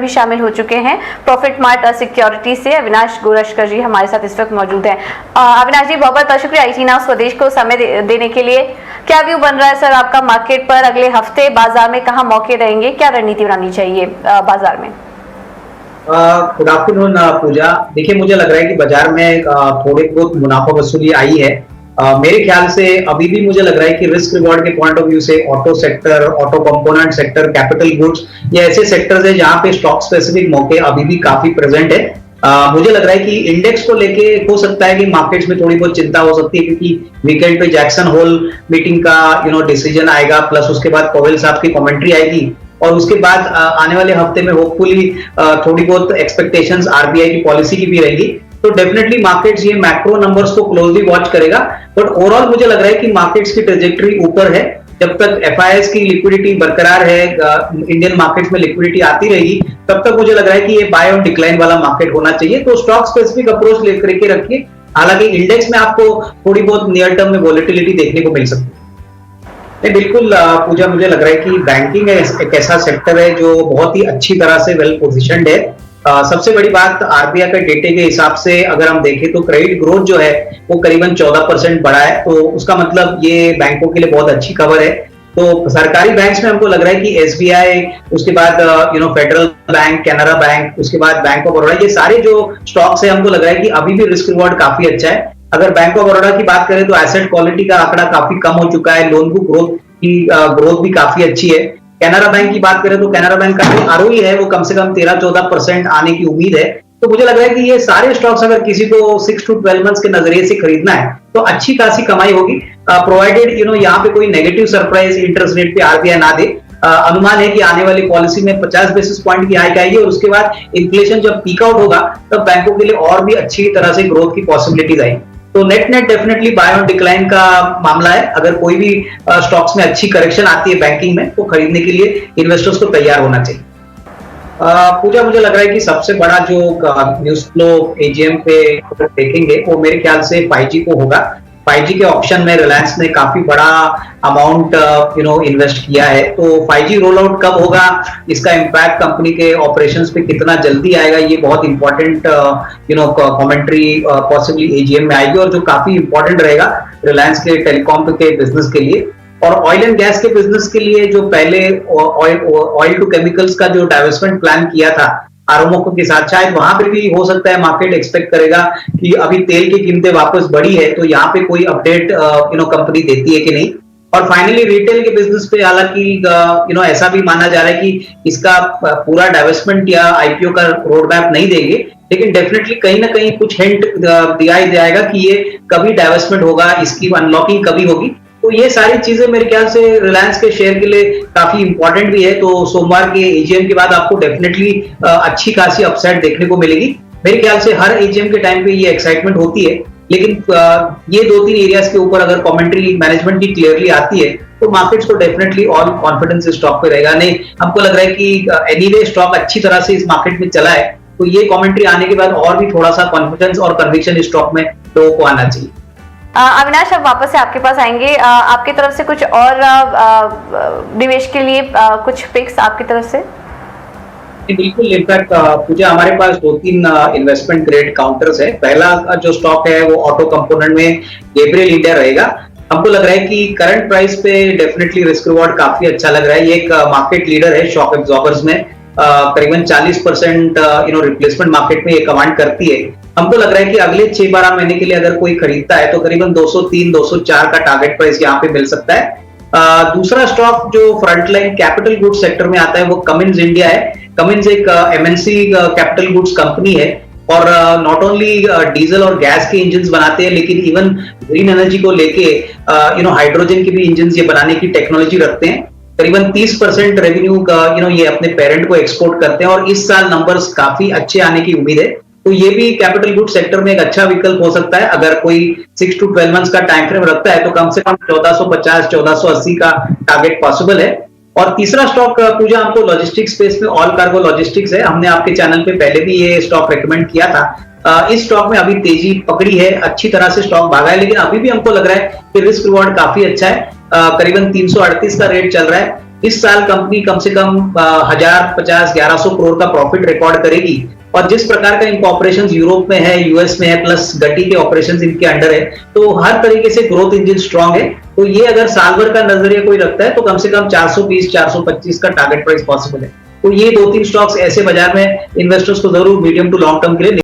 भी शामिल हो चुके हैं। प्रॉफिट मार्ट सिक्योरिटी से अविनाश गोरशकर जी हमारे साथ इस वक्त मौजूद हैं। अविनाश जी, बहुत बहुत शुक्रिया IT नाउ स्वदेश को समय देने के लिए। क्या व्यू बन रहा है सर आपका मार्केट पर? अगले हफ्ते बाजार में कहाँ मौके रहेंगे, क्या रणनीति बनानी चाहिए बाजार में? गुड आफ्टरनून पूजा। देखिए, मुझे लग रहा है कि बाजार में थोड़ी बहुत मुनाफा वसूली आई है। मेरे ख्याल से अभी भी मुझे लग रहा है कि रिस्क रिवॉर्ड के पॉइंट ऑफ व्यू से auto sector, auto component sector, capital goods, ये ऐसे सेक्टर्स है जहां पे स्टॉक स्पेसिफिक मौके अभी भी काफी प्रेजेंट है। मुझे लग रहा है कि इंडेक्स को लेके हो सकता है कि मार्केट्स में थोड़ी बहुत चिंता हो सकती है, क्योंकि वीकेंड पे जैक्सन होल मीटिंग का डिसीजन आएगा, प्लस उसके बाद पवेल साहब की कमेंट्री आएगी, और उसके बाद आने वाले हफ्ते में होपफुली थोड़ी बहुत एक्सपेक्टेशंस RBI की पॉलिसी की भी रहेगी। तो डेफिनेटली मार्केट्स ये मैक्रो नंबर्स को क्लोजली वॉच करेगा, बट ओवरऑल मुझे लग रहा है कि मार्केट्स की ट्रेजेक्टरी ऊपर है। जब तक FIIs की लिक्विडिटी बरकरार है, इंडियन मार्केट्स में लिक्विडिटी आती रहेगी, तब तक मुझे लग रहा है कि ये बाय ऑन डिक्लाइन वाला मार्केट होना चाहिए। तो स्टॉक स्पेसिफिक अप्रोच लेकर के रखिए। हालांकि इंडेक्स में आपको थोड़ी बहुत नियर टर्म में वॉलेटिलिटी देखने को मिल सकती है। नहीं, बिल्कुल पूजा, मुझे लग रहा है कि बैंकिंग एक ऐसा सेक्टर है जो बहुत ही अच्छी तरह से वेल पोजिशन्ड है। सबसे बड़ी बात, RBI के डेटे के हिसाब से अगर हम देखें तो क्रेडिट ग्रोथ जो है वो करीबन 14% बढ़ा है, तो उसका मतलब ये बैंकों के लिए बहुत अच्छी खबर है। तो सरकारी बैंक्स में हमको लग रहा है कि SBI, उसके बाद फेडरल बैंक, कैनरा बैंक, उसके बाद बैंक ऑफ बड़ौदा, ये सारे जो स्टॉक्स है हमको लग रहा है कि अभी भी रिस्क रिवॉर्ड काफी अच्छा है। अगर बैंक ऑफ बड़ौदा की बात करें तो एसेट क्वालिटी का आंकड़ा काफी कम हो चुका है, लोन बुक ग्रोथ भी काफी अच्छी है। कैनरा बैंक की बात करें तो कैनरा बैंक का जो ROE है वो कम से कम 13-14% आने की उम्मीद है। तो मुझे लग रहा है कि ये सारे स्टॉक्स अगर किसी को 6 to 12 मंथ्स के नजरिए से खरीदना है तो अच्छी खासी कमाई होगी, प्रोवाइडेड यहाँ पे कोई नेगेटिव सरप्राइज इंटरेस्ट रेट पे RBI ना दे। अनुमान है कि आने वाली पॉलिसी में 50 बेसिस पॉइंट की हाइक आएगी, और उसके बाद इन्फ्लेशन जब पीक आउट होगा तब बैंकों के लिए और भी अच्छी तरह से ग्रोथ की पॉसिबिलिटीज आएगी। तो net definitely by on decline का मामला है। अगर कोई भी स्टॉक्स में अच्छी करेक्शन आती है बैंकिंग में, तो खरीदने के लिए इन्वेस्टर्स को तैयार होना चाहिए। पूजा, मुझे लग रहा है कि सबसे बड़ा जो न्यूज फ्लो AGM पे देखेंगे वो मेरे ख्याल से 5G को होगा। 5G के ऑप्शन में रिलायंस ने काफी बड़ा अमाउंट इन्वेस्ट किया है। तो 5G रोल आउट कब होगा, इसका इम्पैक्ट कंपनी के ऑपरेशंस पे कितना जल्दी आएगा, ये बहुत इंपॉर्टेंट कमेंट्री पॉसिबली AGM में आएगी, और जो काफी इंपॉर्टेंट रहेगा रिलायंस के टेलीकॉम के बिजनेस के लिए। और ऑयल एंड गैस के बिजनेस के लिए जो पहले ऑयल टू केमिकल्स का जो डाइवर्समेंट प्लान किया था आरोमोको के साथ, शायद वहां पे भी हो सकता है मार्केट एक्सपेक्ट करेगा कि अभी तेल की कीमतें वापस बढ़ी है, तो यहाँ पे कोई अपडेट कंपनी देती है कि नहीं। और फाइनली रिटेल के बिजनेस पे हालांकि ऐसा भी माना जा रहा है कि इसका पूरा डाइवर्समेंट या IPO का रोड मैप नहीं देंगे, लेकिन डेफिनेटली कहीं ना कहीं कुछ हिंट दिया ही जाएगा कि ये कभी डाइवर्समेंट होगा, इसकी अनलॉकिंग कभी होगी। तो ये सारी चीजें मेरे ख्याल से रिलायंस के शेयर के लिए काफी इंपॉर्टेंट भी है। तो सोमवार के AGM के बाद आपको डेफिनेटली अच्छी खासी अपसाइड देखने को मिलेगी। मेरे ख्याल से हर AGM के टाइम पे ये एक्साइटमेंट होती है, लेकिन ये 2-3 एरियाज के ऊपर अगर कमेंट्री मैनेजमेंट की क्लियरली आती है तो मार्केट्स को डेफिनेटली ऑल कॉन्फिडेंस स्टॉक पे रहेगा। नहीं, हमको लग रहा है कि एनीवे स्टॉक अच्छी तरह से इस मार्केट में चला है, तो ये कमेंट्री आने के बाद और भी थोड़ा सा कॉन्फिडेंस और कन्विक्शन स्टॉक में लोगों को आना चाहिए। अविनाश, अब वापस से आपके पास आएंगे। आपकी तरफ से कुछ और निवेश के लिए कुछ पिक्स आपकी तरफ से? बिल्कुल, इनफैक्ट पूजा, हमारे पास 2-3 इन्वेस्टमेंट ग्रेड काउंटर्स है। पहला जो स्टॉक है वो ऑटो कंपोनेंट में गैब्रियल इंडिया रहेगा। हमको लग रहा है कि करंट प्राइस पे डेफिनेटली रिस्क रिवॉर्ड काफी अच्छा लग रहा है। ये एक मार्केट लीडर है शॉक एब्जॉर्बर्स में, करीबन 40% रिप्लेसमेंट मार्केट में ये कमांड करती है। हमको लग रहा है कि अगले 6-12 महीने के लिए अगर कोई खरीदता है तो करीबन 203-204 का टारगेट प्राइस यहाँ पे मिल सकता है। दूसरा स्टॉक जो फ्रंटलाइन कैपिटल गुड्स सेक्टर में आता है वो कमिंस इंडिया है। कमिंस एक MNC कैपिटल गुड्स कंपनी है, और नॉट ओनली डीजल और गैस के इंजन बनाते हैं, लेकिन इवन ग्रीन एनर्जी को लेके हाइड्रोजन के भी इंजन ये बनाने की टेक्नोलॉजी रखते हैं। करीबन 30% रेवेन्यू का ये अपने पेरेंट को एक्सपोर्ट करते हैं, और इस साल नंबर्स काफी अच्छे आने की उम्मीद है। तो ये भी कैपिटल गुड सेक्टर में एक अच्छा विकल्प हो सकता है। अगर कोई 6 to 12 मंथ्स का टाइम फ्रेम रखता है तो कम से कम 1450-1480 का टारगेट पॉसिबल है। और तीसरा स्टॉक पूजा, हमको लॉजिस्टिक्स स्पेस में ऑल कार्गो लॉजिस्टिक्स है। हमने आपके चैनल पे पहले भी ये स्टॉक रेकमेंड किया था। इस स्टॉक में अभी तेजी पकड़ी है, अच्छी तरह से स्टॉक भागा है, लेकिन अभी भी हमको लग रहा है कि रिस्क रिवॉर्ड काफी अच्छा है। करीबन 338 का रेट चल रहा है। इस साल कंपनी कम से कम 1050-1100 करोड़ का प्रॉफिट रिकॉर्ड करेगी। और जिस प्रकार का इनका ऑपरेशन यूरोप में है, यूएस में है, प्लस गटी के ऑपरेशन इनके अंडर है, तो हर तरीके से ग्रोथ इंजन स्ट्रांग है। तो ये अगर साल भर का नजरिया कोई रखता है तो कम से कम 420-425 का टारगेट प्राइस पॉसिबल है। तो ये 2-3 स्टॉक्स ऐसे बाजार में इन्वेस्टर्स को जरूर मीडियम टू लॉन्ग टर्म के लिए